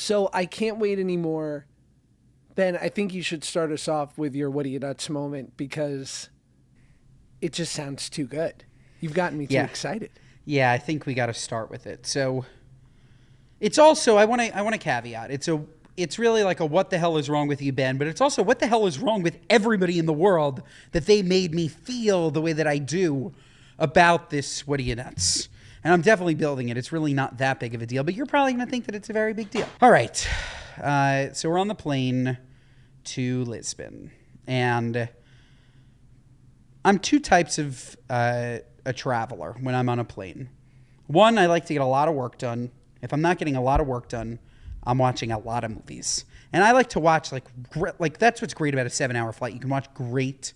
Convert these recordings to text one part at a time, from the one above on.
So I can't wait anymore. Ben, I think you should start us off with your what are you nuts moment because it just sounds too good. You've gotten me too excited. Yeah, I think we got to start with it. So it's also I want to caveat. It's really like a what the hell is wrong with you, Ben, but it's also what the hell is wrong with everybody in the world that they made me feel the way that I do about this what are you nuts. And I'm definitely building it. It's really not that big of a deal, but you're probably going to think that it's a very big deal. All right. So we're on the plane to Lisbon, and I'm two types of a traveler when I'm on a plane. One, I like to get a lot of work done. If I'm not getting a lot of work done, I'm watching a lot of movies. And I like to watch, like that's what's great about a 7-hour flight. You can watch great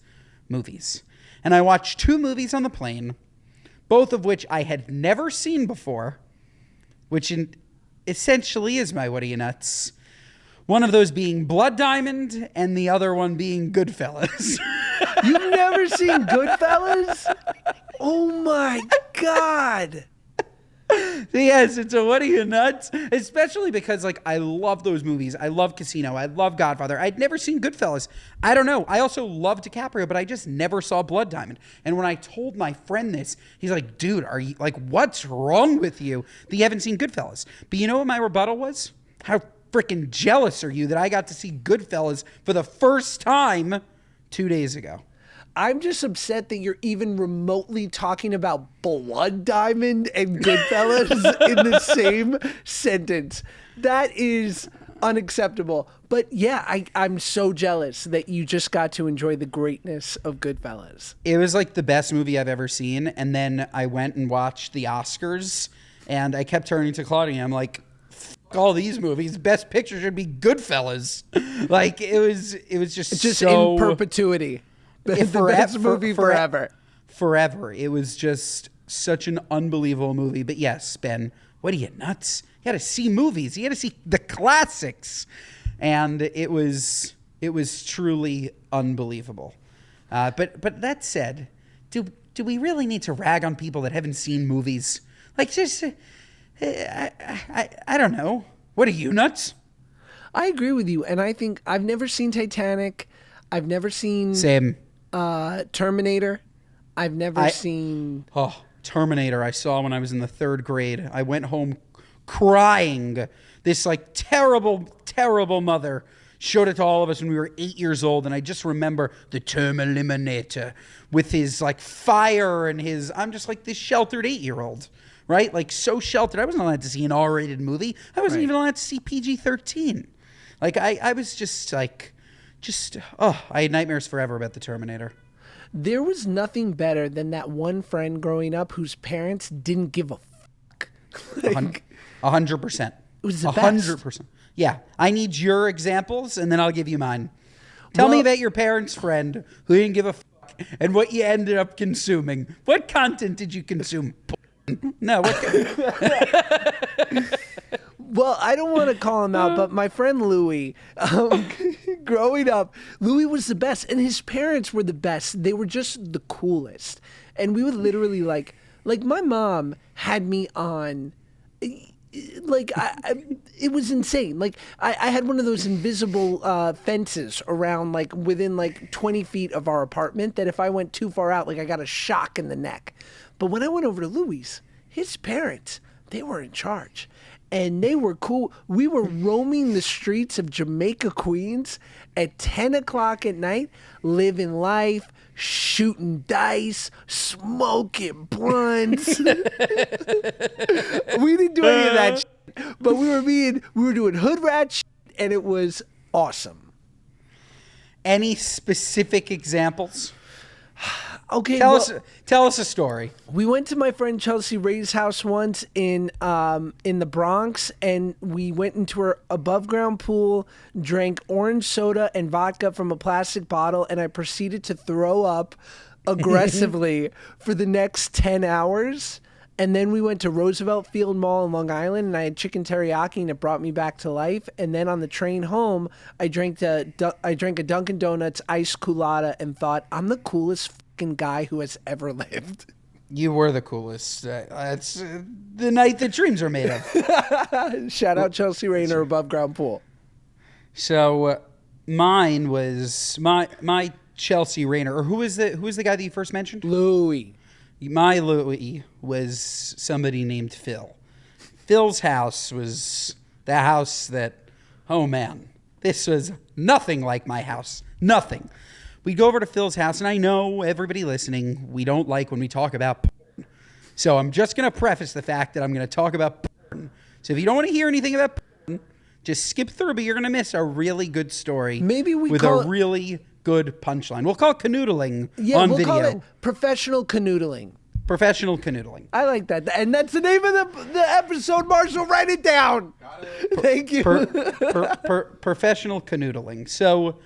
movies. And I watched 2 movies on the plane, both of which I had never seen before, which essentially is my what are you nuts. One of those being Blood Diamond and the other one being Goodfellas. You've never seen Goodfellas? Oh my God. Yes, it's a what are you nuts? Especially because like I love those movies. I love Casino. I love Godfather. I'd never seen Goodfellas. I don't know. I also love DiCaprio, but I just never saw Blood Diamond. And when I told my friend this, he's like, dude, are you like, what's wrong with you that you haven't seen Goodfellas? But you know what my rebuttal was? How freaking jealous are you that I got to see Goodfellas for the first time 2 days ago? I'm just upset that you're even remotely talking about Blood Diamond and Goodfellas in the same sentence. That is unacceptable. But yeah, I'm so jealous that you just got to enjoy the greatness of Goodfellas. It was like the best movie I've ever seen. And then I went and watched the Oscars, and I kept turning to Claudia. I'm like, all these movies, Best Picture should be Goodfellas. Like it was just so in perpetuity. The best movie forever. Forever. It was just such an unbelievable movie. But yes, Ben, what are you, nuts? You got to see movies. You got to see the classics. And it was truly unbelievable. But that said, do we really need to rag on people that haven't seen movies? Like just, I don't know. What are you, nuts? I agree with you. And I think I've never seen Titanic. I've never seen... Same. Terminator. I've never seen... Oh, Terminator I saw when I was in the 3rd grade. I went home crying. This like terrible, terrible mother showed it to all of us when we were 8 years old. And I just remember the term eliminator with his like fire and his... I'm just like this sheltered 8-year-old, right? Like so sheltered. I wasn't allowed to see an R-rated movie. I wasn't even allowed to see PG-13. Like I was just like... I had nightmares forever about the Terminator. There was nothing better than that one friend growing up whose parents didn't give a fuck. 100%. It was the best. 100%. Yeah. I need your examples, and then I'll give you mine. Tell me about your parents' friend who didn't give a fuck and what you ended up consuming. What content did you consume? No. Well, I don't want to call him out, but my friend Louie, growing up, Louie was the best, and his parents were the best. They were just the coolest, and we would literally like my mom had me on, like it was insane. Like I had one of those invisible fences around, like within like 20 feet of our apartment, that if I went too far out, like I got a shock in the neck. But when I went over to Louie's, his parents, they were in charge. And they were cool. We were roaming the streets of Jamaica, Queens at 10 o'clock at night, living life, shooting dice, smoking blunts. We didn't do any of that shit, but we were doing hood rat shit, and it was awesome. Any specific examples? Okay, tell us a story. We went to my friend Chelsea Ray's house once in the Bronx, and we went into her above ground pool, drank orange soda and vodka from a plastic bottle, and I proceeded to throw up aggressively for the next 10 hours. And then we went to Roosevelt Field Mall in Long Island, and I had chicken teriyaki, and it brought me back to life. And then on the train home, I drank a Dunkin' Donuts iced culotta and thought, I'm the coolest fucking guy who has ever lived. You were the coolest. It's the night that dreams are made of. Shout out Chelsea Rayner above ground pool. So mine was my Chelsea Rayner, or who was the guy that you first mentioned? Louie. My Louie was somebody named Phil. Phil's house was the house that, oh man, this was nothing like my house. Nothing. We'd go over to Phil's house, and I know everybody listening, we don't like when we talk about porn. So I'm just going to preface the fact that I'm going to talk about porn. So if you don't want to hear anything about porn, just skip through, but you're going to miss a really good story. Maybe we with call a really good punchline. We'll call it canoodling on we'll video. call it professional canoodling. Professional canoodling. I like that. And that's the name of the episode, Marshall. Write it down. Thank you. Professional canoodling. So,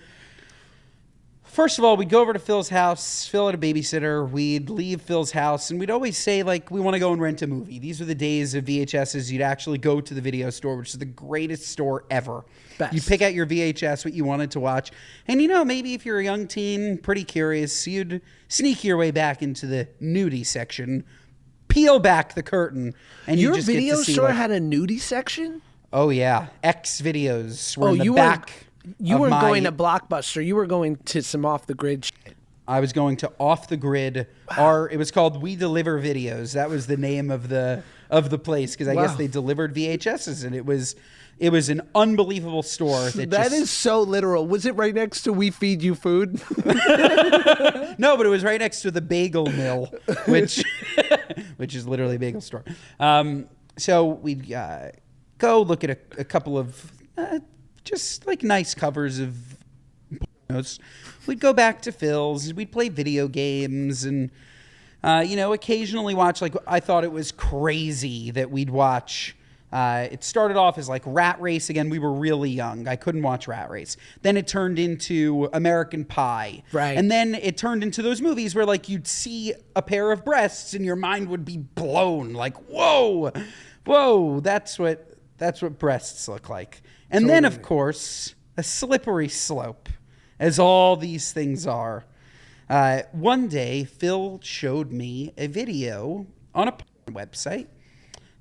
first of all, we'd go over to Phil's house. Phil had a babysitter. We'd leave Phil's house, and we'd always say, like, we want to go and rent a movie. These were the days of VHSs. You'd actually go to the video store, which is the greatest store ever. Best. You'd pick out your VHS, what you wanted to watch. And, maybe if you're a young teen, pretty curious, you'd sneak your way back into the nudie section, peel back the curtain, and you just get to see... Your video store had a nudie section? Oh, yeah. X videos were in the you back. You weren't going to Blockbuster. You were going to some off-the-grid shit. I was going to Off the Grid. It was called We Deliver Videos. That was the name of the place, because I guess they delivered VHSs, and it was an unbelievable store. That is so literal. Was it right next to We Feed You Food? No, but it was right next to the Bagel Mill, which is literally a bagel store. So we'd go look at a couple of just like nice covers of pornos. We'd go back to Phil's. We'd play video games and, occasionally watch, like, I thought it was crazy that we'd watch. It started off as like Rat Race. Again, we were really young. I couldn't watch Rat Race. Then it turned into American Pie. Right. And then it turned into those movies where, like, you'd see a pair of breasts and your mind would be blown. Like, whoa, that's what breasts look like. And then, of course, a slippery slope, as all these things are. One day, Phil showed me a video on a website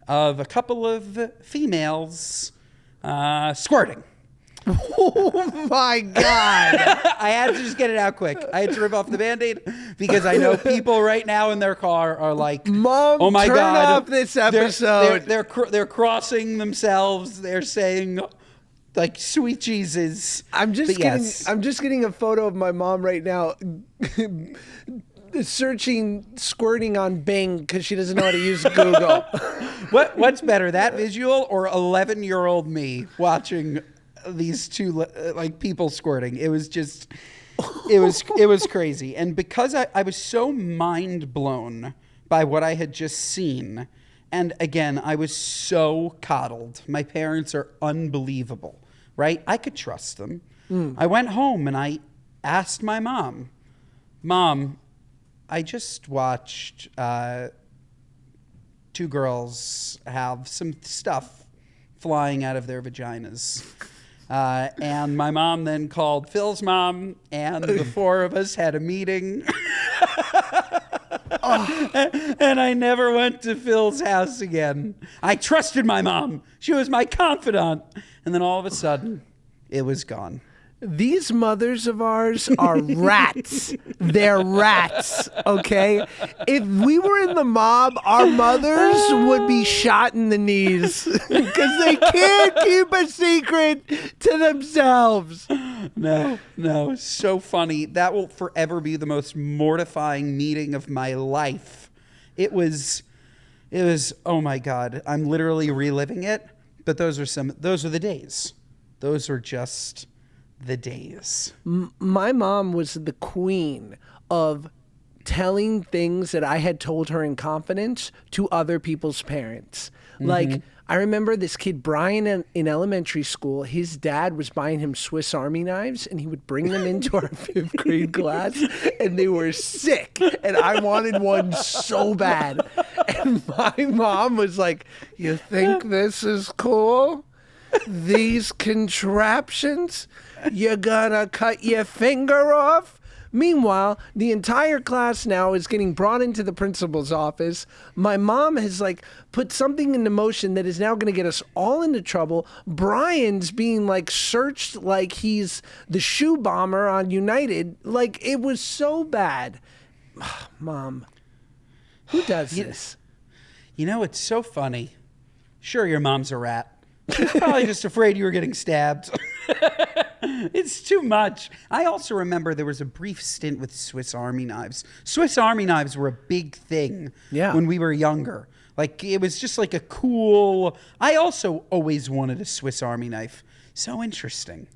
of a couple of females squirting. Oh, my God. I had to just get it out quick. I had to rip off the Band-Aid because I know people right now in their car are like, Mom, oh my turn God, off this episode. They're crossing themselves. They're saying, like, sweet Jesus. I'm just getting a photo of my mom right now searching squirting on Bing because she doesn't know how to use Google. What's better, that visual or 11-year-old me watching these two like people squirting? It was crazy. And because I was so mind blown by what I had just seen, and again, I was so coddled. My parents are unbelievable, right? I could trust them. I went home and I asked my mom, I just watched two girls have some stuff flying out of their vaginas. And my mom then called Phil's mom, and the four of us had a meeting. And I never went to Phil's house again. I trusted my mom. She was my confidant. And then all of a sudden, it was gone. These mothers of ours are rats. They're rats, okay? If we were in the mob, our mothers would be shot in the knees because they can't keep a secret to themselves. No, so funny. That will forever be the most mortifying meeting of my life. It was, oh my God, I'm literally reliving it, but those are the days. Those were just the days. My mom was the queen of telling things that I had told her in confidence to other people's parents. Mm-hmm. Like, I remember this kid, Brian, in elementary school, his dad was buying him Swiss Army knives, and he would bring them into our 5th grade class, and they were sick, and I wanted one so bad. And my mom was like, "You think this is cool? These contraptions? You're gonna cut your finger off Meanwhile, the entire class now is getting brought into the principal's office. My mom has like put something into motion that is now going to get us all into trouble. Brian's being like searched like he's the shoe bomber on United. Like, it was so bad. Mom, who does this? You know, it's so funny. Sure, your mom's a rat. She's probably just afraid you were getting stabbed. It's too much. I also remember there was a brief stint with Swiss Army knives. Swiss Army knives were a big thing when we were younger. Like, it was just like a cool... I also always wanted a Swiss Army knife. So interesting.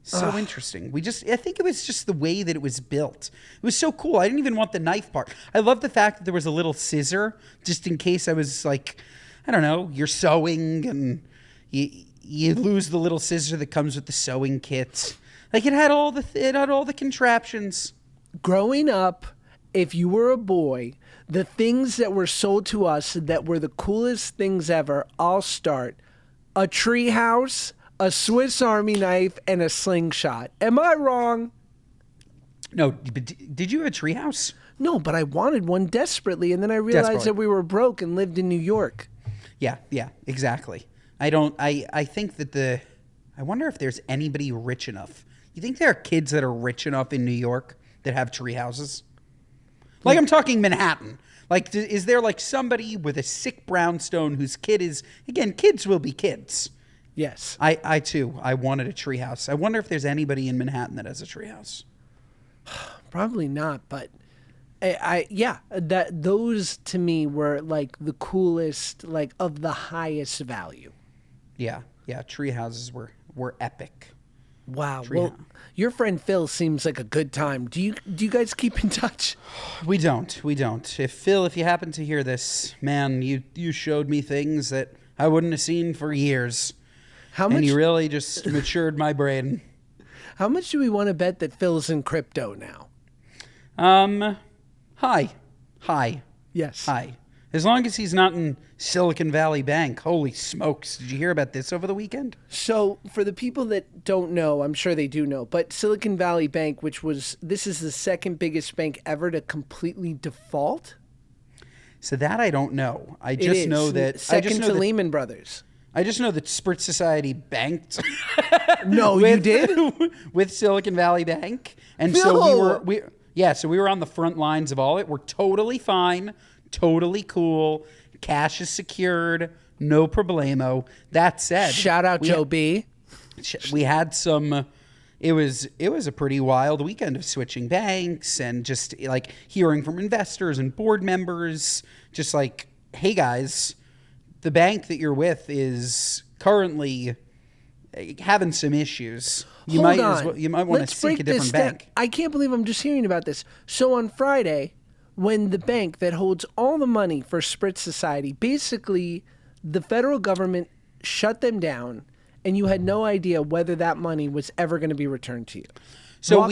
So interesting. I think it was just the way that it was built. It was so cool. I didn't even want the knife part. I love the fact that there was a little scissor just in case I was like, I don't know, you're sewing and you lose the little scissor that comes with the sewing kit. Like, it had all the contraptions. Growing up, if you were a boy, the things that were sold to us that were the coolest things ever, I'll start. A tree house, a Swiss Army knife, and a slingshot. Am I wrong? No, but did you have a treehouse? No, but I wanted one desperately, and then I realized that we were broke and lived in New York. Yeah, exactly. I think that I wonder if there's anybody rich enough. You think there are kids that are rich enough in New York that have tree houses? Like, I'm talking Manhattan. Like, is there like somebody with a sick brownstone whose kid is, again, kids will be kids. Yes. I too, I wanted a tree house. I wonder if there's anybody in Manhattan that has a tree house. Probably not, but those to me were like the coolest, like of the highest value. Yeah, tree houses were epic. Wow. Well, your friend Phil seems like a good time. Do you guys keep in touch? We don't. If Phil, if you happen to hear this, man, you showed me things that I wouldn't have seen for years. And you really just matured my brain. How much do we want to bet that Phil's in crypto now? Hi. Yes. Hi. As long as he's not in Silicon Valley Bank. Holy smokes. Did you hear about this over the weekend? So for the people that don't know, I'm sure they do know, but Silicon Valley Bank, this is the second biggest bank ever to completely default? So that I don't know. I just know that... Second to Lehman Brothers. I just know that Sprit Society banked. No, you did? With Silicon Valley Bank. And no. So we were on the front lines of all it. We're totally fine, totally cool. Cash is secured, no problemo. That said, shout out Joe B. We had some. It was a pretty wild weekend of switching banks and just like hearing from investors and board members, just like, hey guys, the bank that you're with is currently having some issues. You might want to seek a different bank. I can't believe I'm just hearing about this. So on Friday, when the bank that holds all the money for Sprit Society, basically the federal government shut them down, and you had no idea whether that money was ever going to be returned to you. So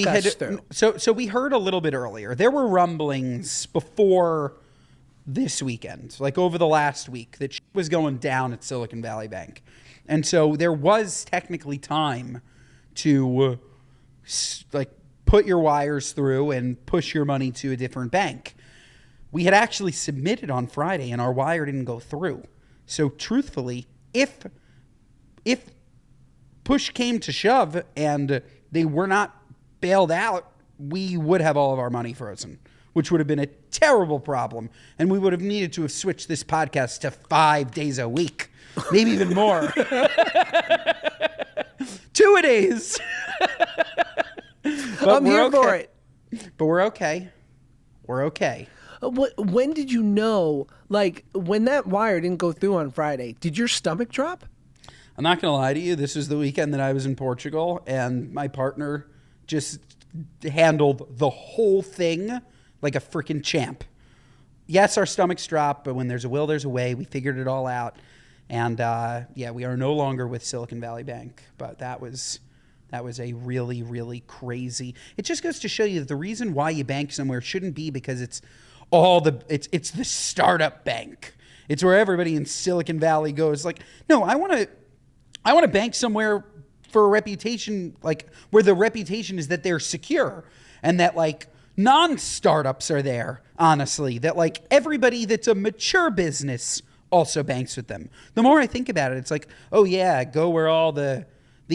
we heard a little bit earlier. There were rumblings before this weekend, like over the last week, that shit was going down at Silicon Valley Bank. And so there was technically time to like put your wires through and push your money to a different bank. We had actually submitted on Friday and our wire didn't go through. So truthfully, if push came to shove and they were not bailed out, we would have all of our money frozen, which would have been a terrible problem. And we would have needed to have switched this podcast to 5 days a week, maybe even more. 2-a-days. I'm here for it. But we're okay. We're okay. When did you know, like, when that wire didn't go through on Friday, did your stomach drop? I'm not going to lie to you. This was the weekend that I was in Portugal, and my partner just handled the whole thing like a freaking champ. Yes, our stomachs drop, but when there's a will, there's a way. We figured it all out. And, we are no longer with Silicon Valley Bank, but that was a really, really crazy. It just goes to show you that the reason why you bank somewhere shouldn't be because it's the startup bank. It's where everybody in Silicon Valley goes like, no, I want to bank somewhere for a reputation, like where the reputation is that they're secure and that like non-startups are there, honestly, that like everybody that's a mature business also banks with them. The more I think about it, it's like, oh yeah, go where all the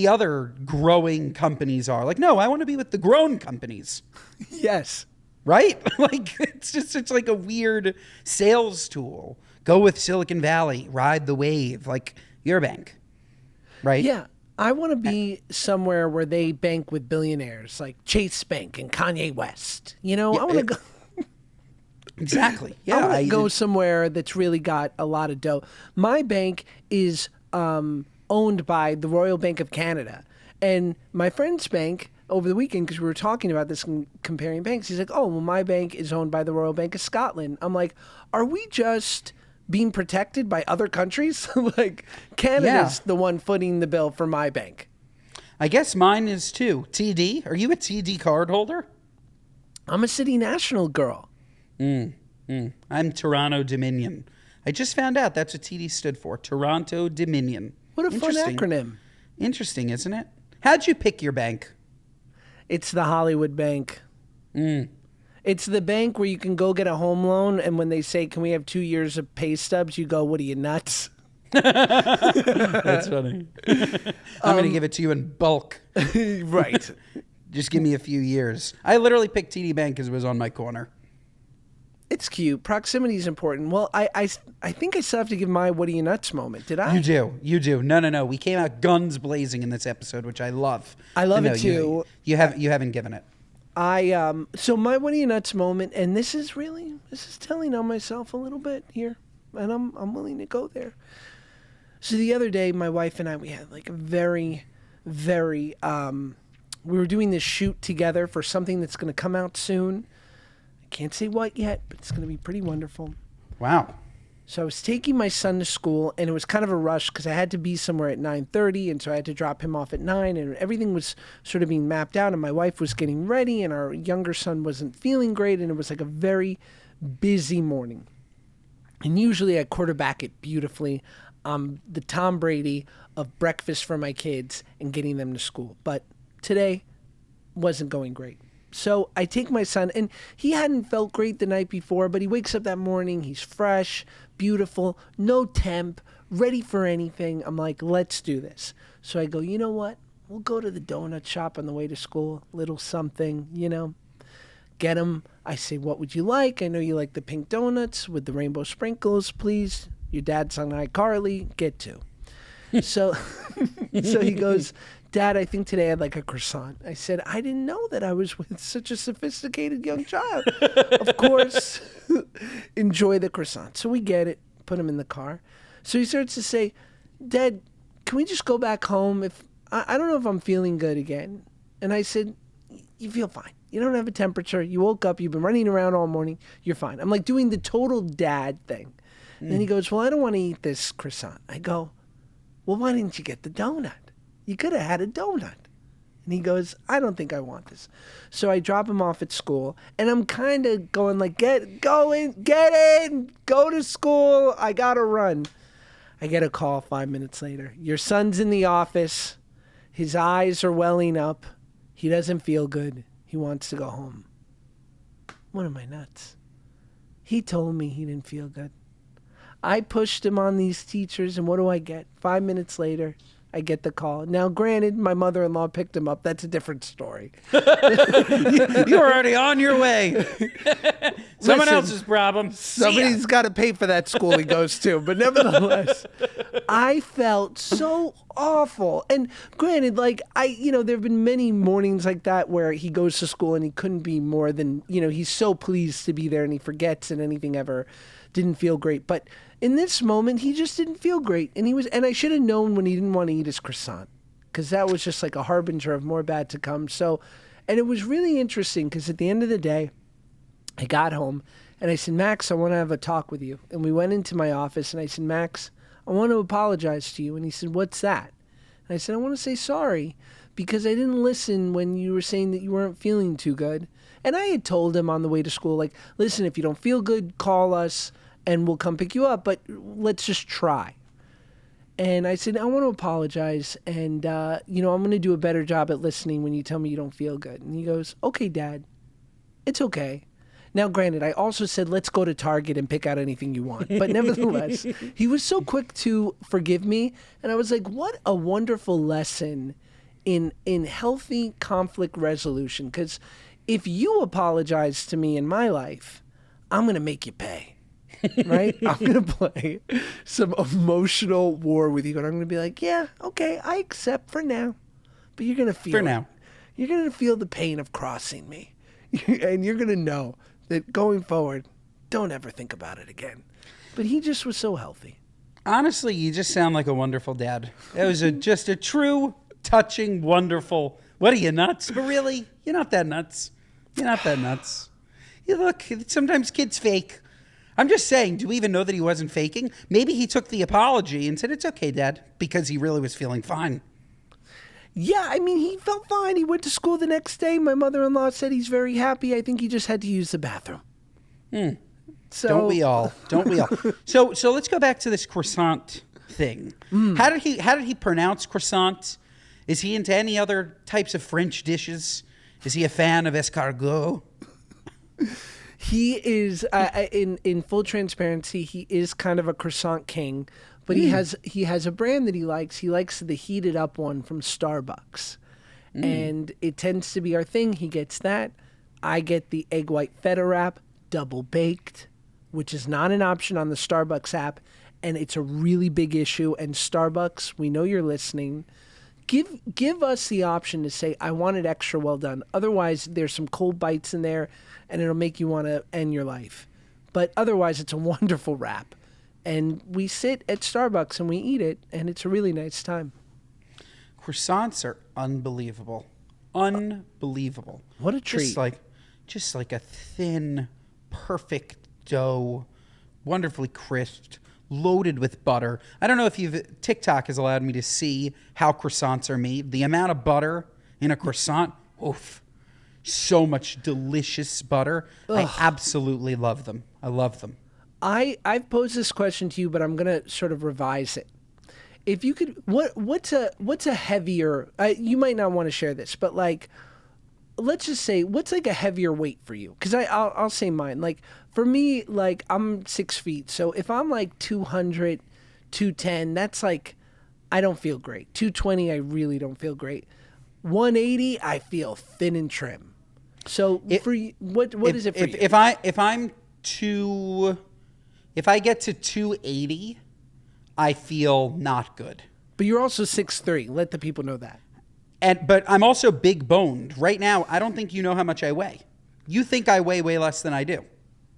other growing companies are. Like, no, I want to be with the grown companies. Yes. Right? Like, it's like a weird sales tool. Go with Silicon Valley, ride the wave, like your bank. Right? Yeah. I want to be somewhere where they bank with billionaires like Chase Bank and Kanye West. You know, I want to go. Exactly. Yeah. I want to go somewhere that's really got a lot of dough. My bank is owned by the Royal Bank of Canada. And my friend's bank over the weekend, because we were talking about this and comparing banks, he's like, oh, well, my bank is owned by the Royal Bank of Scotland. I'm like, are we just being protected by other countries? Like, Canada's the one footing the bill for my bank. I guess mine is too. TD? Are you a TD card holder? I'm a City National girl. I'm Toronto Dominion. I just found out that's what TD stood for. Toronto Dominion. What a fun acronym. Interesting, isn't it? How'd you pick your bank? It's the Hollywood Bank. It's the bank where you can go get a home loan, and when they say, can we have 2 years of pay stubs, you go, what are you, nuts? That's funny. I'm going to give it to you in bulk. Right. Just give me a few years. I literally picked TD Bank because it was on my corner. It's cute. Proximity is important. Well, I think I still have to give my what are you nuts moment. Did I? You do. No. We came out guns blazing in this episode, which I love. I love it too. You haven't given it. So my what are you nuts moment, and this is telling on myself a little bit here, and I'm willing to go there. So the other day, my wife and I, we had like a very, very, we were doing this shoot together for something that's going to come out soon. Can't say what yet, but it's going to be pretty wonderful. Wow. So I was taking my son to school, and it was kind of a rush because I had to be somewhere at 9:30, and so I had to drop him off at 9, and everything was sort of being mapped out, and my wife was getting ready, and our younger son wasn't feeling great, and it was like a very busy morning. And usually I quarterback it beautifully. The Tom Brady of breakfast for my kids and getting them to school. But today wasn't going great. So I take my son, and he hadn't felt great the night before, but he wakes up that morning, he's fresh, beautiful, no temp, ready for anything. I'm like, let's do this. So I go, you know what? We'll go to the donut shop on the way to school, little something, get him. I say, what would you like? I know you like the pink donuts with the rainbow sprinkles, please. Your dad's on iCarly, get two. So he goes, Dad, I think today I'd like a croissant. I said, I didn't know that I was with such a sophisticated young child. Of course, enjoy the croissant. So we get it, put him in the car. So he starts to say, Dad, can we just go back home? I don't know if I'm feeling good again. And I said, you feel fine. You don't have a temperature. You woke up. You've been running around all morning. You're fine. I'm like doing the total dad thing. And then he goes, well, I don't want to eat this croissant. I go, well, why didn't you get the donut? You could have had a donut. And he goes, I don't think I want this. So I drop him off at school, and I'm kind of going like, get in, go to school. I got to run. I get a call 5 minutes later. Your son's in the office. His eyes are welling up. He doesn't feel good. He wants to go home. What am I, nuts? He told me he didn't feel good. I pushed him on these teachers, and what do I get? 5 minutes later, I get the call. Now, granted, my mother-in-law picked him up. That's a different story. You were already on your way. Someone else's problem. Somebody's got to pay for that school he goes to. But nevertheless, I felt so awful. And granted, like, there have been many mornings like that where he goes to school and he couldn't be more than, he's so pleased to be there and he forgets and anything ever didn't feel great. But in this moment, he just didn't feel great. And I should have known when he didn't want to eat his croissant, because that was just like a harbinger of more bad to come. So, and it was really interesting because at the end of the day, I got home and I said, Max, I want to have a talk with you. And we went into my office and I said, Max, I want to apologize to you. And he said, what's that? And I said, I want to say sorry because I didn't listen when you were saying that you weren't feeling too good. And I had told him on the way to school, like, listen, if you don't feel good, call us and we'll come pick you up, but let's just try. And I said, I want to apologize. And, I'm going to do a better job at listening when you tell me you don't feel good. And he goes, okay, Dad, it's okay. Now, granted, I also said, let's go to Target and pick out anything you want. But nevertheless, he was so quick to forgive me. And I was like, what a wonderful lesson in healthy conflict resolution. Because if you apologize to me in my life, I'm going to make you pay. Right? I'm going to play some emotional war with you. And I'm going to be like, yeah, okay, I accept for now. But you're going to feel For now. You're going to feel the pain of crossing me. And you're going to know that going forward, don't ever think about it again. But he just was so healthy. Honestly, you just sound like a wonderful dad. It was just a true, touching, wonderful. What are you, nuts? But really, you're not that nuts. You're not that nuts. You look, sometimes kids fake. I'm just saying, do we even know that he wasn't faking? Maybe he took the apology and said, it's okay, Dad, because he really was feeling fine. Yeah, I mean, he felt fine. He went to school the next day. My mother-in-law said he's very happy. I think he just had to use the bathroom. So, Don't we all? Don't we all? So let's go back to this croissant thing. How did he pronounce croissant? Is he into any other types of French dishes? Is he a fan of escargot? He is, in full transparency, he is kind of a croissant king, but he has a brand that he likes. He likes the heated up one from Starbucks, and it tends to be our thing. He gets that. I get the egg white feta wrap, double baked, which is not an option on the Starbucks app, and it's a really big issue. And Starbucks, we know you're listening. Give us the option to say, I want it extra well done. Otherwise, there's some cold bites in there, and it'll make you want to end your life. But otherwise, it's a wonderful wrap. And we sit at Starbucks and we eat it, and it's a really nice time. Croissants are unbelievable. Unbelievable. What a treat. Just like a thin, perfect dough, wonderfully crisped, loaded with butter. I don't know if TikTok has allowed me to see how croissants are made. The amount of butter in a croissant, oof. So much delicious butter. Ugh. I absolutely love them. I love them. I've posed this question to you, but I'm going to sort of revise it. If you could, what's a heavier, you might not want to share this, but like, let's just say, what's like a heavier weight for you? Because I'll say mine. Like, for me, like, I'm 6 feet. So if I'm like 200, 210, that's like, I don't feel great. 220, I really don't feel great. 180, I feel thin and trim. So for you, what is it for you? If I get to 280, I feel not good. But you're also 6'3". Let the people know that. But I'm also big boned. Right now, I don't think you know how much I weigh. You think I weigh way less than I do.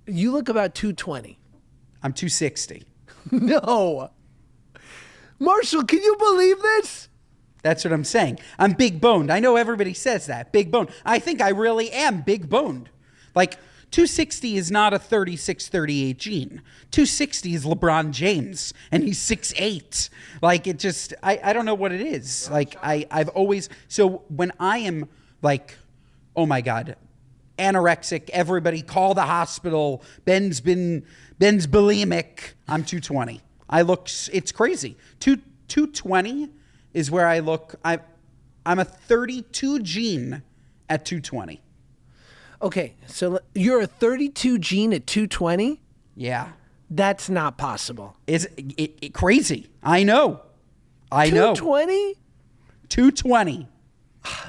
You look about 220. I'm 260. No. Marshall, can you believe this? That's what I'm saying. I'm big boned. I know everybody says that. Big boned. I think I really am big boned. Like, 260 is not a 36, 38 gene. 260 is LeBron James, and he's 6'8". Like, it just, I don't know what it is. Like, I've always, so when I am like, oh my God, anorexic, everybody call the hospital, Ben's bulimic, I'm 220. It's crazy. 220 is where I look, I'm a 32 gene at 220. Okay, so you're a 32 gene at 220? Yeah. That's not possible. Is it crazy? I know. 220? 220.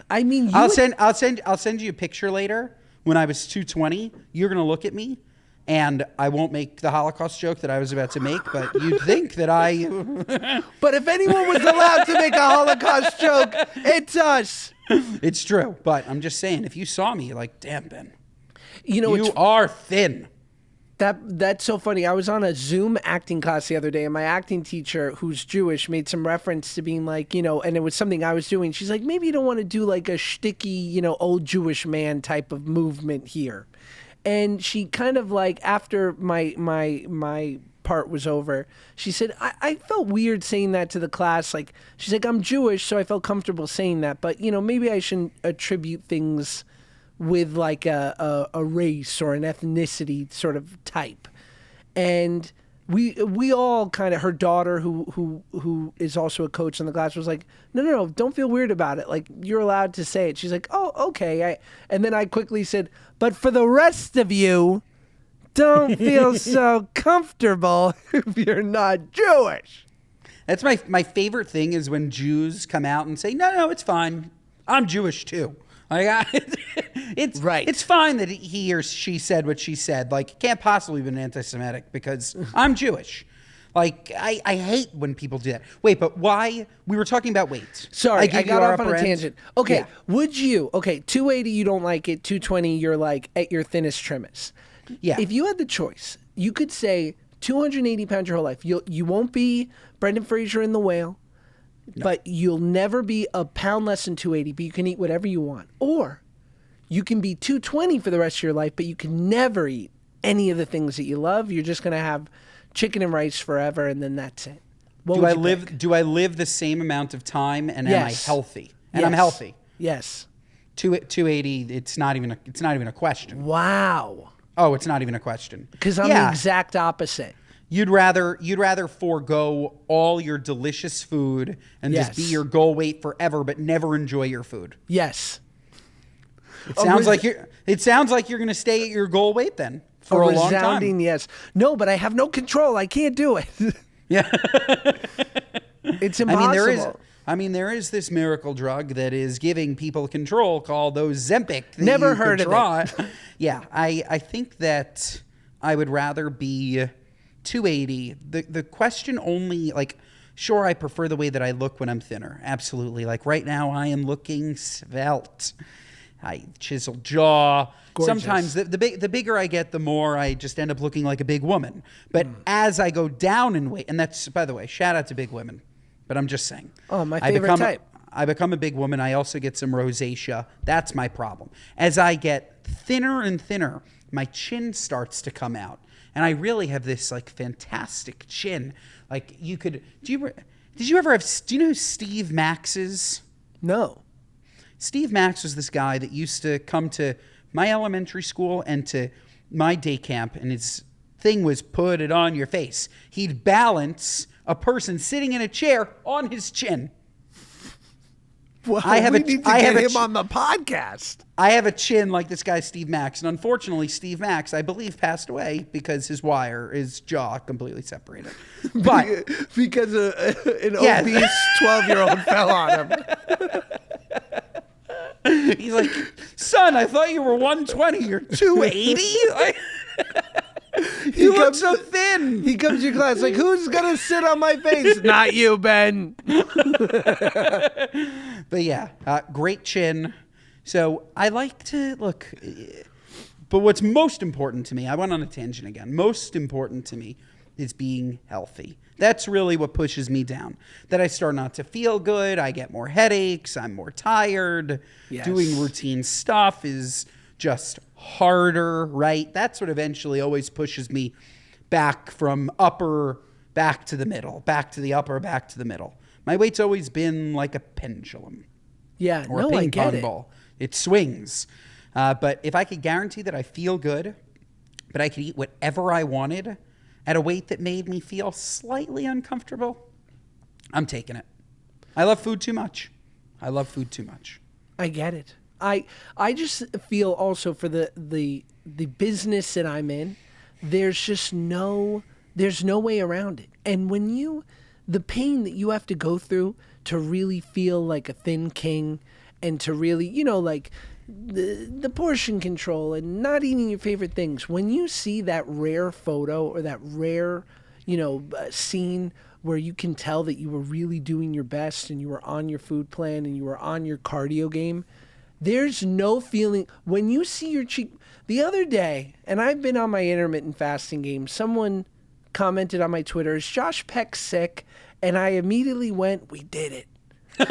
I mean, I'll send you a picture later when I was 220. You're going to look at me and I won't make the Holocaust joke that I was about to make, but you'd think that I But if anyone was allowed to make a Holocaust joke, it's us. It's true, but I'm just saying, if you saw me, you're like, damn, Ben, you are thin. That's so funny. I was on a Zoom acting class the other day, and my acting teacher, who's Jewish, made some reference to being like, and it was something I was doing. She's like, maybe you don't want to do like a shticky, old Jewish man type of movement here. And she kind of like, after my part was over, she said, I felt weird saying that to the class. Like, she's like, I'm Jewish, so I felt comfortable saying that. But, maybe I shouldn't attribute things with like a race or an ethnicity sort of type. And we all kind of, her daughter who is also a coach in the class was like, no, don't feel weird about it. Like, you're allowed to say it. She's like, oh, okay. And then I quickly said, but for the rest of you, don't feel so comfortable if you're not Jewish. That's my favorite thing is when Jews come out and say, no, it's fine. I'm Jewish too. Like, it's right. It's fine that he or she said what she said. Like, it can't possibly be anti-Semitic because I'm Jewish. Like, I hate when people do that. Wait, but why? We were talking about weight. Sorry, I got off on a tangent. Okay, yeah. would you? Okay, 280, you don't like it. 220, you're like at your thinnest, trimmest. Yeah. If you had the choice, you could say 280 pounds your whole life. You won't be Brendan Fraser in The Whale. No. But you'll never be a pound less than 280, but you can eat whatever you want. Or you can be 220 for the rest of your life, but you can never eat any of the things that you love. You're just going to have chicken and rice forever, and then that's it. Do I live the same amount of time, and am I healthy? And yes. I'm healthy. Yes. 280, it's not even a question. Wow. Oh, it's not even a question. Because I'm the exact opposite. You'd rather forego all your delicious food and just be your goal weight forever, but never enjoy your food. Yes. It sounds like you're going to stay at your goal weight then for a long time. Resounding yes. No, but I have no control. I can't do it. Yeah. It's impossible. There is this miracle drug that is giving people control called Ozempic. Never heard of it. Yeah, I think that I would rather be 280. The question only, like, sure, I prefer the way that I look when I'm thinner. Absolutely. Like right now, I am looking svelte. Chiseled jaw. Gorgeous. Sometimes the bigger I get, the more I just end up looking like a big woman. But as I go down in weight, and that's, by the way, shout out to big women. But I'm just saying. Oh, my favorite type. I become a big woman. I also get some rosacea. That's my problem. As I get thinner and thinner, my chin starts to come out. And I really have this like fantastic chin. Like do you know who Steve Max is? No. Steve Max was this guy that used to come to my elementary school and to my day camp, and his thing was put it on your face. He'd balance a person sitting in a chair on his chin. Well, we need to get him on the podcast. I have a chin like this guy, Steve Max. And unfortunately, Steve Max, I believe, passed away because his jaw completely separated. But because an obese 12-year-old fell on him. He's like, son, I thought you were 120. You're 280? You look so thin. He comes to your class like, who's going to sit on my face? Not you, Ben. But yeah, great chin. So I like to look. But what's most important to me, I went on a tangent again. Most important to me is being healthy. That's really what pushes me down. That I start not to feel good. I get more headaches. I'm more tired. Yes. Doing routine stuff is just harder, right? That's what eventually always pushes me back from upper, back to the middle, back to the upper, back to the middle. My weight's always been like a pendulum. Yeah, or a ping pong ball. It swings. But if I could guarantee that I feel good, but I could eat whatever I wanted at a weight that made me feel slightly uncomfortable, I'm taking it. I love food too much. I get it. I just feel also for the business that I'm in, there's no way around it. And when the pain that you have to go through to really feel like a thin king and to really, like the portion control and not eating your favorite things, when you see that rare photo or that rare, scene where you can tell that you were really doing your best and you were on your food plan and you were on your cardio game, there's no feeling when you see your cheek. The other day, and I've been on my intermittent fasting game, someone commented on my Twitter, is Josh Peck sick? And I immediately went, we did it. Woo!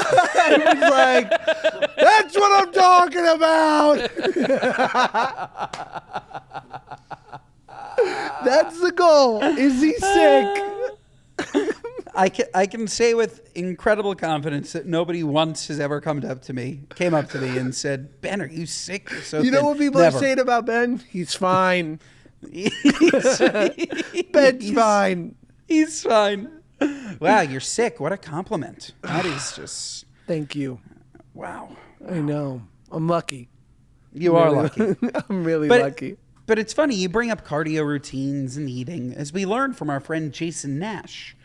I was like, that's what I'm talking about. That's the goal. Is he sick? I can say with incredible confidence that nobody once has ever came up to me and said, Ben, are you sick? You're so you know thin. what people Never. are saying about Ben? He's fine. Ben's fine. He's fine. Wow, you're sick. What a compliment. That is just... Thank you. Wow. I know. I'm lucky. You are lucky. I'm really lucky. But it's funny, you bring up cardio routines and eating. As we learned from our friend Jason Nash,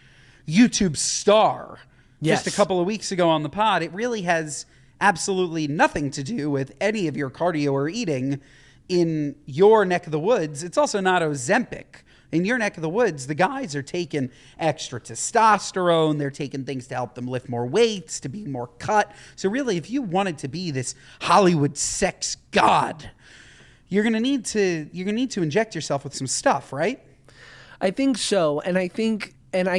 YouTube star, just a couple of weeks ago on the pod, it really has absolutely nothing to do with any of your cardio or eating in your neck of the woods. It's also not Ozempic. In your neck of the woods, the guys are taking extra testosterone. They're taking things to help them lift more weights, to be more cut. So really, if you wanted to be this Hollywood sex god, you're gonna need to inject yourself with some stuff, right? I think so, and I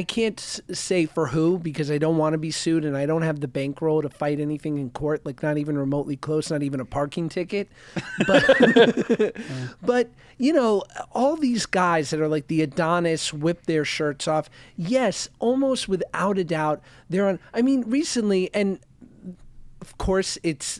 can't say for who because I don't want to be sued and I don't have the bankroll to fight anything in court, like not even remotely close, not even a parking ticket. But, but you know, all these guys that are like the Adonis whip their shirts off, yes, almost without a doubt, they're on. I mean, recently, and of course,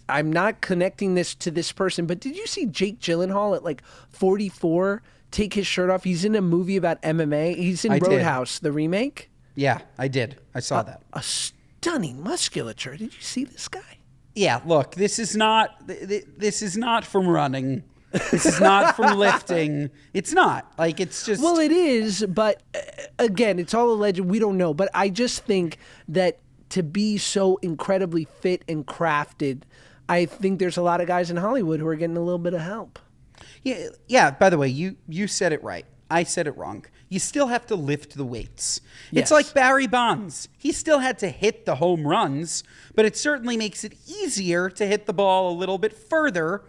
I'm not connecting this to this person, but did you see Jake Gyllenhaal at like 44? Take his shirt off? He's in a movie about MMA. He's in Roadhouse, the remake. Yeah, I did. I saw that. A stunning musculature. Did you see this guy? Yeah, look, this is not from running. This is not from lifting. It's not. Like, it's just... Well, it is, but again, it's all alleged. We don't know. But I just think that to be so incredibly fit and crafted, I think there's a lot of guys in Hollywood who are getting a little bit of help. Yeah. By the way, you said it right. I said it wrong. You still have to lift the weights. Yes. It's like Barry Bonds. He still had to hit the home runs, but it certainly makes it easier to hit the ball a little bit further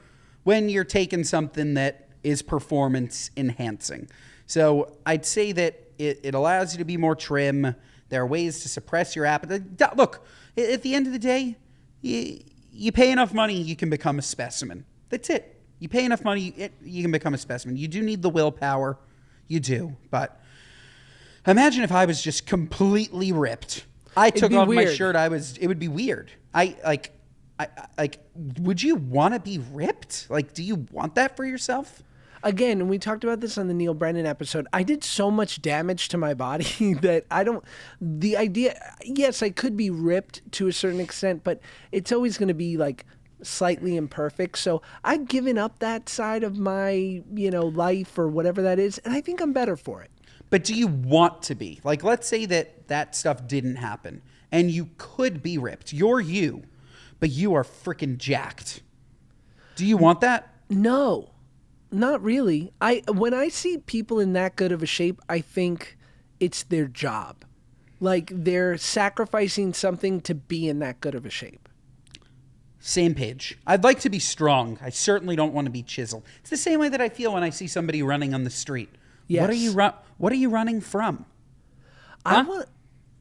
when you're taking something that is performance enhancing. So I'd say that it allows you to be more trim. There are ways to suppress your appetite. Look, at the end of the day, you pay enough money, you can become a specimen. That's it. You pay enough money, you can become a specimen. You do need the willpower. You do. But imagine if I was just completely ripped. I took off my shirt. It would be weird. Would you want to be ripped? Like, do you want that for yourself? Again, and we talked about this on the Neil Brennan episode, I did so much damage to my body that the idea, yes, I could be ripped to a certain extent, but it's always going to be like slightly imperfect. So I've given up that side of my, life or whatever that is. And I think I'm better for it. But do you want to be? Like, let's say that stuff didn't happen and you could be ripped. You're you, but you are freaking jacked. Do you want that? No, not really. When I see people in that good of a shape, I think it's their job. Like they're sacrificing something to be in that good of a shape. Same page. I'd like to be strong. I certainly don't want to be chiseled. It's the same way that I feel when I see somebody running on the street. Yes. What are you running from? Huh?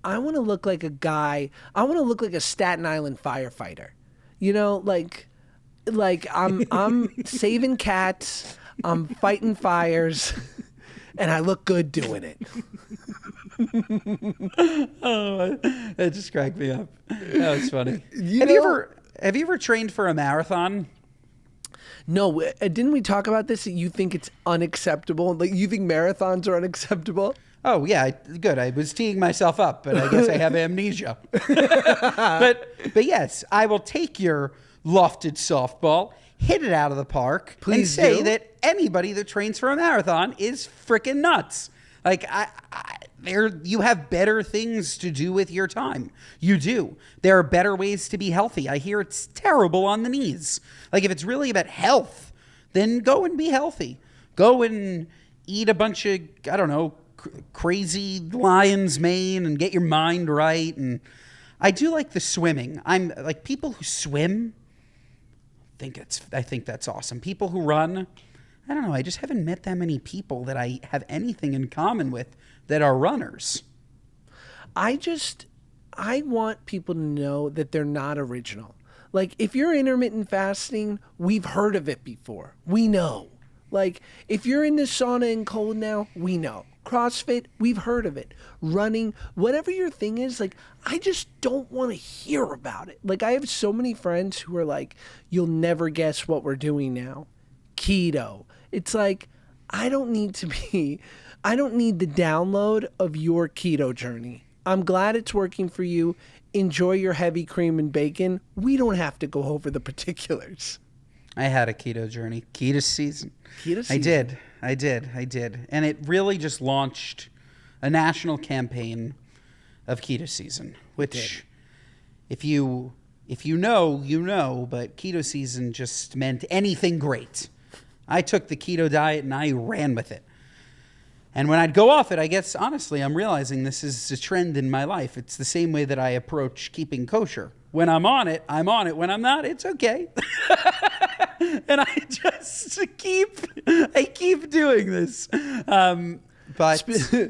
I want to look like a guy. I want to look like a Staten Island firefighter. Like I'm saving cats. I'm fighting fires, and I look good doing it. Oh, that just cracked me up. That was funny. Have you ever trained for a marathon? No, didn't we talk about this? You think it's unacceptable? Like you think marathons are unacceptable? Oh yeah, good. I was teeing myself up, but I guess I have amnesia. but yes, I will take your lofted softball, hit it out of the park, and say that anybody that trains for a marathon is freaking nuts. Like you have better things to do with your time. You do. There are better ways to be healthy. I hear it's terrible on the knees. Like if it's really about health, then go and be healthy. Go and eat a bunch of, I don't know, crazy lion's mane and get your mind right. And I do like the swimming. I'm like people who swim. I think that's awesome. People who run. I don't know. I just haven't met that many people that I have anything in common with that are runners. I want people to know that they're not original. Like if you're intermittent fasting, we've heard of it before. We know. Like if you're in the sauna and cold now, we know. CrossFit, we've heard of it. Running, whatever your thing is, like I just don't want to hear about it. Like I have so many friends who are like, you'll never guess what we're doing now. Keto. It's like, I don't need the download of your keto journey. I'm glad it's working for you. Enjoy your heavy cream and bacon. We don't have to go over the particulars. I had a keto journey, keto season. I did. And it really just launched a national campaign of keto season, which if you know, you know, but keto season just meant anything great. I took the keto diet and I ran with it. And when I'd go off it, I guess, honestly, I'm realizing this is a trend in my life. It's the same way that I approach keeping kosher. When I'm on it, I'm on it. When I'm not, it's okay. And I just keep doing this. But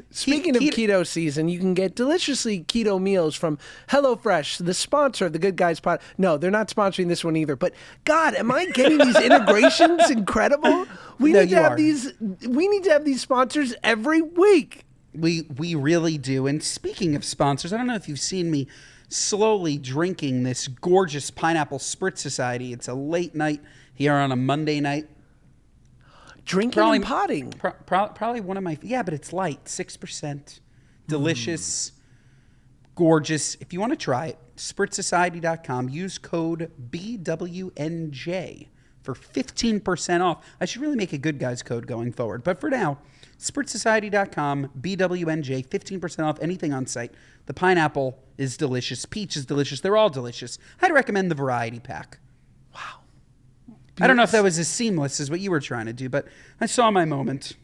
speaking of keto season, you can get deliciously keto meals from HelloFresh, the sponsor of the Good Guys Pod. No, they're not sponsoring this one either. But God, am I getting these integrations incredible? We need to have these sponsors every week. We really do. And speaking of sponsors, I don't know if you've seen me slowly drinking this gorgeous Pineapple Spritz Society. It's a late night here on a Monday night. Drinking and potting. Probably one of my... Yeah, but it's light. 6%. Delicious. Gorgeous. If you want to try it, spritzsociety.com. Use code BWNJ for 15% off. I should really make a Good Guys code going forward. But for now, spritzsociety.com, BWNJ, 15% off anything on site. The pineapple is delicious. Peach is delicious. They're all delicious. I'd recommend the variety pack. Wow. I don't know if that was as seamless as what you were trying to do, but I saw my moment,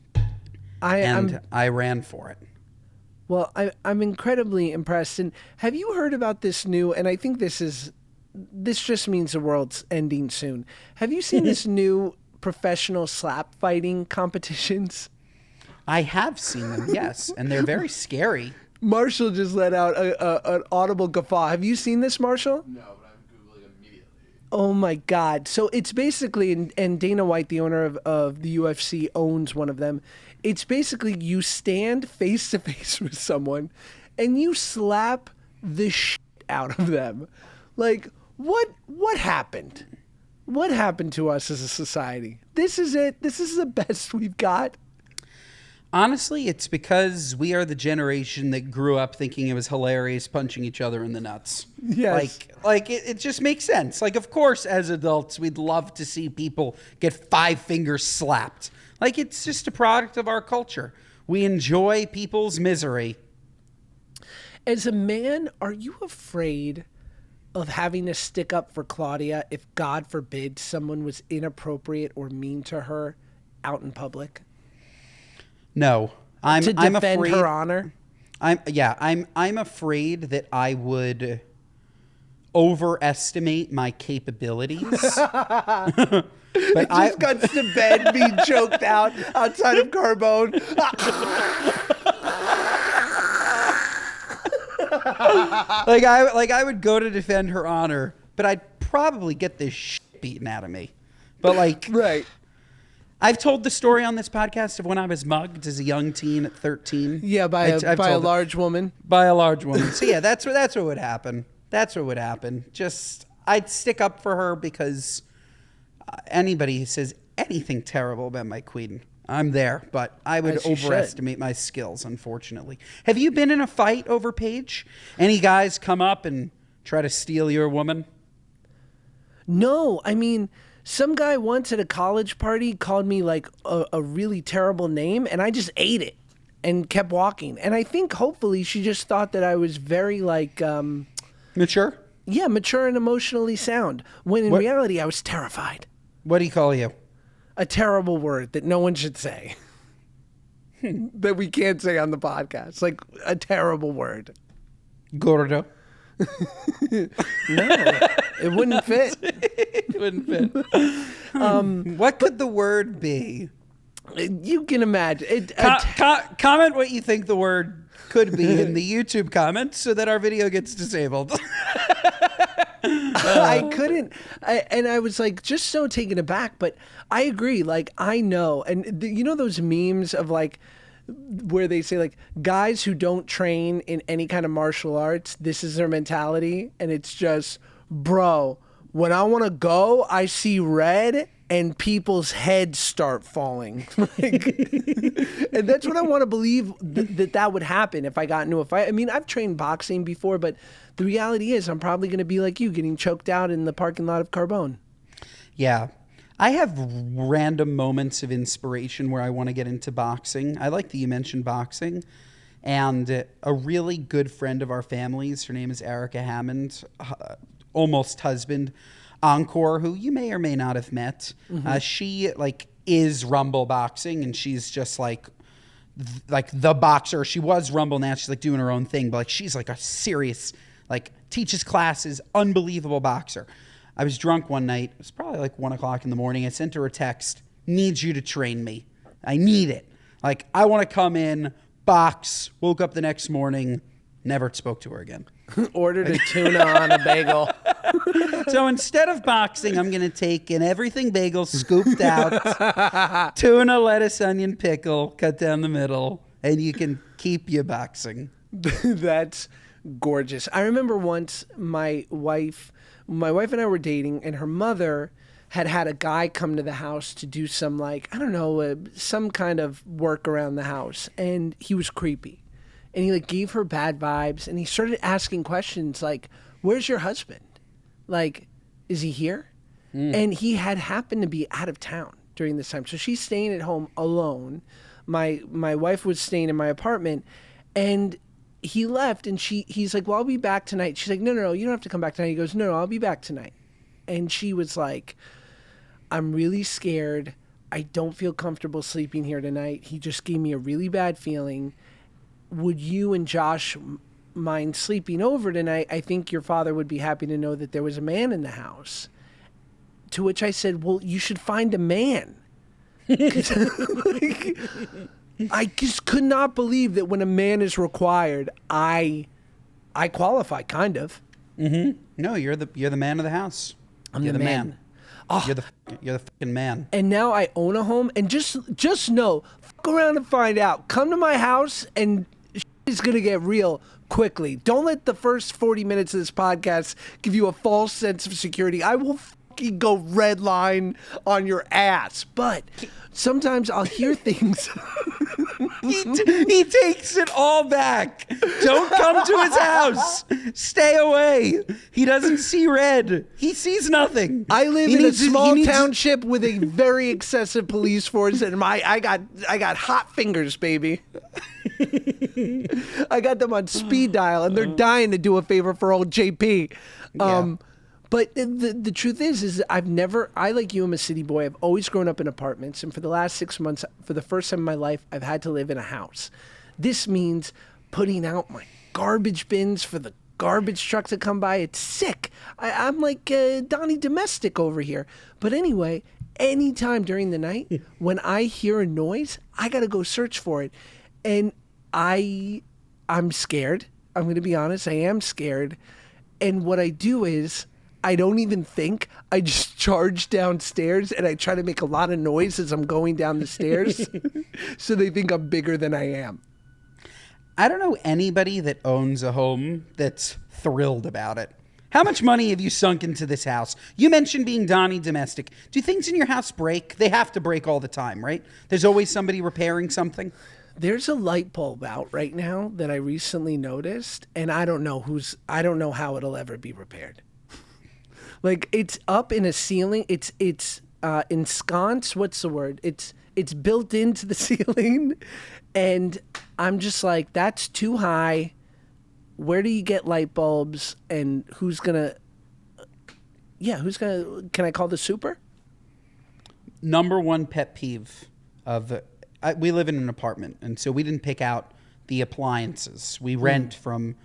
I ran for it. Well, I'm incredibly impressed. And have you heard about this new, and I think this just means the world's ending soon. Have you seen this new professional slap fighting competitions? I have seen them, yes, and they're very scary. Marshall just let out an audible guffaw. Have you seen this, Marshall? No. Oh my God. So it's basically, and Dana White, the owner of the UFC, owns one of them. It's basically you stand face to face with someone and you slap the shit out of them. Like, what happened? What happened to us as a society? This is it. This is the best we've got. Honestly, it's because we are the generation that grew up thinking it was hilarious punching each other in the nuts. Yes. Like it just makes sense. Like, of course, as adults, we'd love to see people get 5 fingers slapped. Like, it's just a product of our culture. We enjoy people's misery. As a man, are you afraid of having to stick up for Claudia if, God forbid, someone was inappropriate or mean to her out in public? No, I'm defend afraid her honor. I'm afraid that I would overestimate my capabilities. But I just got to bed being choked out outside of Carbone. I would go to defend her honor, but I'd probably get this shit beaten out of me. But right. I've told the story on this podcast of when I was mugged as a young teen at 13. Yeah, by a large woman. By a large woman. So yeah, that's what would happen. That's what would happen. Just I'd stick up for her because anybody who says anything terrible about my queen, I'm there. But I would overestimate my skills, unfortunately. Have you been in a fight over Paige? Any guys come up and try to steal your woman? No, I mean, some guy once at a college party called me like a really terrible name, and I just ate it and kept walking. And I think hopefully she just thought that I was very mature? Yeah, mature and emotionally sound. When in reality, I was terrified. What do you call you? A terrible word that no one should say. That we can't say on the podcast. Like a terrible word. Gordo. No, it wouldn't fit. It wouldn't fit. What could the word be? You can imagine. Comment what you think the word could be in the YouTube comments so that our video gets disabled. I couldn't. And I was like just so taken aback. But I agree. Like, I know. And you know those memes of like, where they say like guys who don't train in any kind of martial arts, this is their mentality. And it's just, bro, when I want to go, I see red and people's heads start falling. And that's what I want to believe that would happen if I got into a fight. I mean, I've trained boxing before, but the reality is I'm probably going to be like you, getting choked out in the parking lot of Carbone. Yeah. I have random moments of inspiration where I want to get into boxing. I like that you mentioned boxing. And a really good friend of our family's, her name is Erica Hammond, almost husband, Encore, who you may or may not have met. She is Rumble boxing, and she's just like the boxer. She was Rumble, now she's like doing her own thing, but like she's like a serious, like teaches classes, unbelievable boxer. I was drunk one night. It was probably like 1 o'clock in the morning. I sent her a text. Need you to train me. I need it. Like, I want to come in, box. Woke up the next morning. Never spoke to her again. Ordered a tuna on a bagel. So instead of boxing, I'm going to take an everything bagel scooped out, tuna, lettuce, onion, pickle, cut down the middle, and you can keep your boxing. That's gorgeous. I remember once my wife and I were dating, and her mother had a guy come to the house to do some, like, I don't know, some kind of work around the house, and he was creepy. And he like gave her bad vibes, and he started asking questions like, "Where's your husband? Like, is he here?" And he had happened to be out of town during this time, so she's staying at home alone. My wife was staying in my apartment, and he left, and he's like, "Well, I'll be back tonight." She's like, No, you don't have to come back tonight." He goes, No, I'll be back tonight. And she was like, "I'm really scared. I don't feel comfortable sleeping here tonight. He just gave me a really bad feeling. Would you and Josh mind sleeping over tonight? I think your father would be happy to know that there was a man in the house." To which I said, "Well, you should find a man." I just could not believe that when a man is required, I qualify, kind of. Mm-hmm. No, you're the man of the house. You're the man. Oh. You're the fucking man. And now I own a home, and just know, fuck around and find out. Come to my house, and it's gonna get real quickly. Don't let the first 40 minutes of this podcast give you a false sense of security. I will fucking go red line on your ass. But sometimes I'll hear things. He takes it all back. Don't come to his house. Stay away. He doesn't see red. He sees nothing. I live in a small township with a very excessive police force, and I got hot fingers, baby. I got them on speed dial, and they're dying to do a favor for old JP. But the truth is I, like you, am a city boy. I've always grown up in apartments. And for the last 6 months, for the first time in my life, I've had to live in a house. This means putting out my garbage bins for the garbage truck to come by. It's sick. I'm like Donnie Domestic over here. But anyway, anytime during the night, when I hear a noise, I got to go search for it. And I'm scared. I'm going to be honest. I am scared. And what I do is, I don't even think. I just charge downstairs, and I try to make a lot of noise as I'm going down the stairs so they think I'm bigger than I am. I don't know anybody that owns a home that's thrilled about it. How much money have you sunk into this house? You mentioned being Donnie Domestic. Do things in your house break? They have to break all the time, right? There's always somebody repairing something. There's a light bulb out right now that I recently noticed, and I don't know how it'll ever be repaired. Like, it's up in a ceiling. It's ensconced. What's the word? It's built into the ceiling, and I'm just like, that's too high. Where do you get light bulbs? And who's gonna? Can I call the super? Number one pet peeve of we live in an apartment, and so we didn't pick out the appliances. We rent from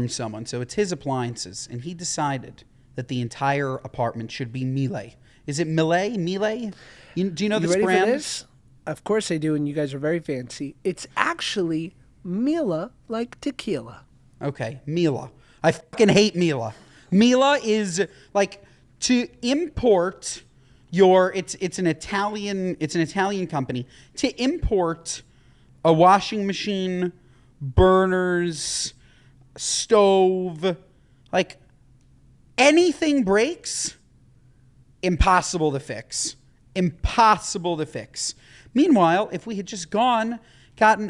someone, so it's his appliances, and he decided that the entire apartment should be Miele. Is it Miele? Miele? Do you know this brand? You ready for this? Of course I do, and you guys are very fancy. It's actually Miele, like tequila. Okay, Miele. I fucking hate Miele. Miele is like to import your. It's an Italian company to import a washing machine, burners, stove, like. Anything breaks, impossible to fix. impossible to fix. Meanwhile, if we had just gotten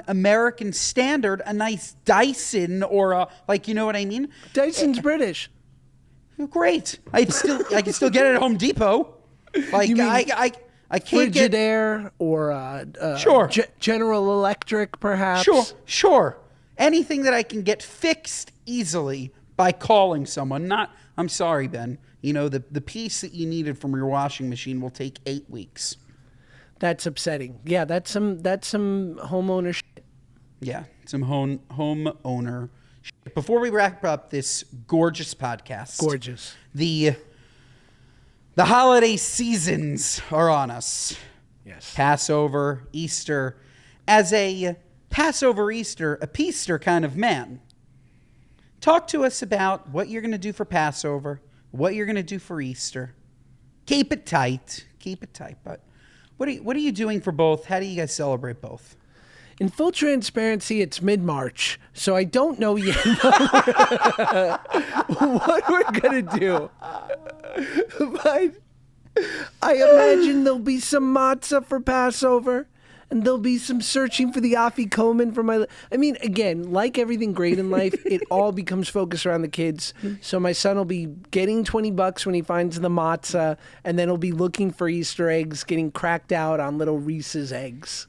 American Standard, a nice Dyson or a, like, you know what I mean? Dyson's British. Great. I can still get it at Home Depot. Like, I can't get Frigidaire or Sure. General Electric, perhaps. Sure. Anything that I can get fixed easily by calling someone. I'm sorry, Ben. You know, the piece that you needed from your washing machine will take 8 weeks. That's upsetting. Yeah, that's some homeownership. Yeah, some homeowner shit. Before we wrap up this gorgeous podcast. Gorgeous. The holiday seasons are on us. Yes. Passover, Easter. As a Passover, Easter, a Peaster kind of man, talk to us about what you're going to do for Passover, what you're going to do for Easter. Keep it tight. But what are you doing for both? How do you guys celebrate both? In full transparency, it's mid-March, so I don't know yet what we're going to do. But I imagine there'll be some matzah for Passover, and there'll be some searching for the afikomen for my... I mean, again, like everything great in life, it all becomes focused around the kids. So my son will be getting $20 when he finds the matzah, and then he'll be looking for Easter eggs, getting cracked out on little Reese's eggs.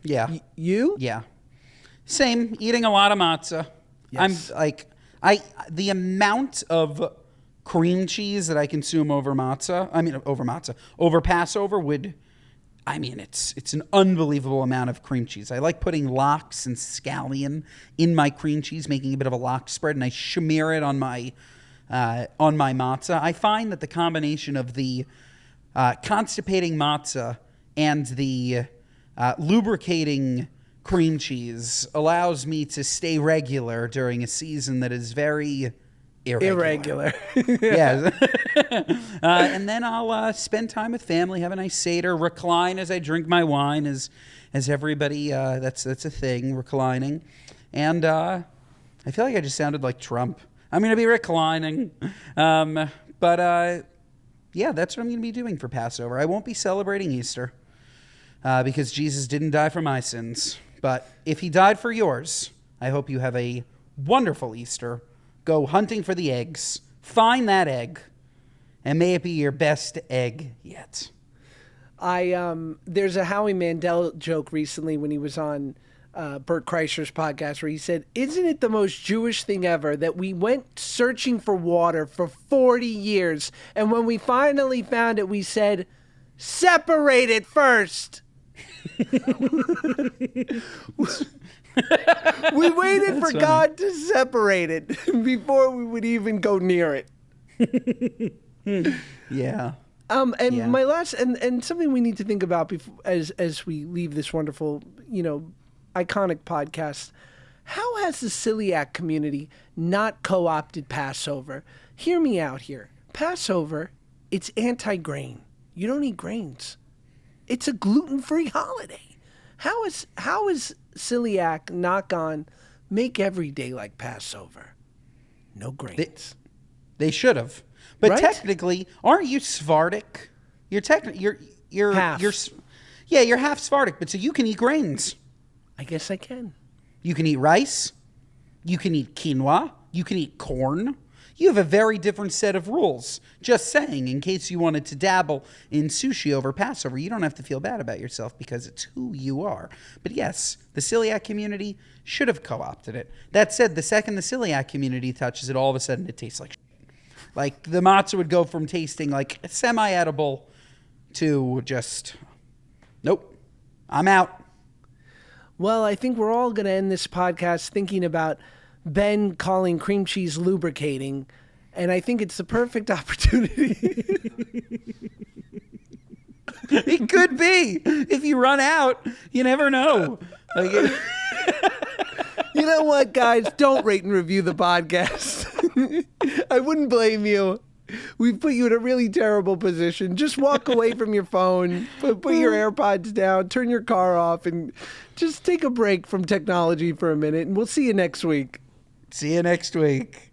Yeah. You? Yeah. Same. Eating a lot of matzah. Yes. I'm like, the amount of cream cheese that I consume over Passover it's an unbelievable amount of cream cheese. I like putting lox and scallion in my cream cheese, making a bit of a lox spread, and I smear it on my matzah. I find that the combination of the constipating matzah and the lubricating cream cheese allows me to stay regular during a season that is very irregular. Yeah. And then I'll spend time with family, have a nice Seder, recline as I drink my wine, as everybody, that's a thing, reclining. And I feel like I just sounded like Trump. I'm going to be reclining. But yeah, that's what I'm going to be doing for Passover. I won't be celebrating Easter because Jesus didn't die for my sins. But if he died for yours, I hope you have a wonderful Easter. Go hunting for the eggs. Find that egg. And may it be your best egg yet. There's a Howie Mandel joke recently when he was on Bert Kreischer's podcast where he said, "Isn't it the most Jewish thing ever that we went searching for water for 40 years, and when we finally found it, we said, separate it first." We waited for God to separate it before we would even go near it. Yeah. My last and something we need to think about before, as we leave this wonderful, iconic podcast. How has the celiac community not co-opted Passover? Hear me out here. Passover, it's anti-grain. You don't eat grains. It's a gluten-free holiday. How is celiac knock on make every day like Passover? No grains. They should have. But Right? technically, aren't you Sephardic? You're Half. You're half Sephardic, but so you can eat grains. I guess I can. You can eat rice. You can eat quinoa. You can eat corn. You have a very different set of rules. Just saying, in case you wanted to dabble in sushi over Passover, you don't have to feel bad about yourself because it's who you are. But yes, the celiac community should have co-opted it. That said, the second the celiac community touches it, all of a sudden it tastes like shit. Like the matzah would go from tasting like semi-edible to just, nope, I'm out. Well, I think we're all going to end this podcast thinking about Ben calling cream cheese lubricating, and I think it's the perfect opportunity. It could be. If you run out, you never know. You know what, guys? Don't rate and review the podcast. I wouldn't blame you. We've put you in a really terrible position. Just walk away from your phone, put your AirPods down, turn your car off, and just take a break from technology for a minute, and we'll see you next week. See you next week.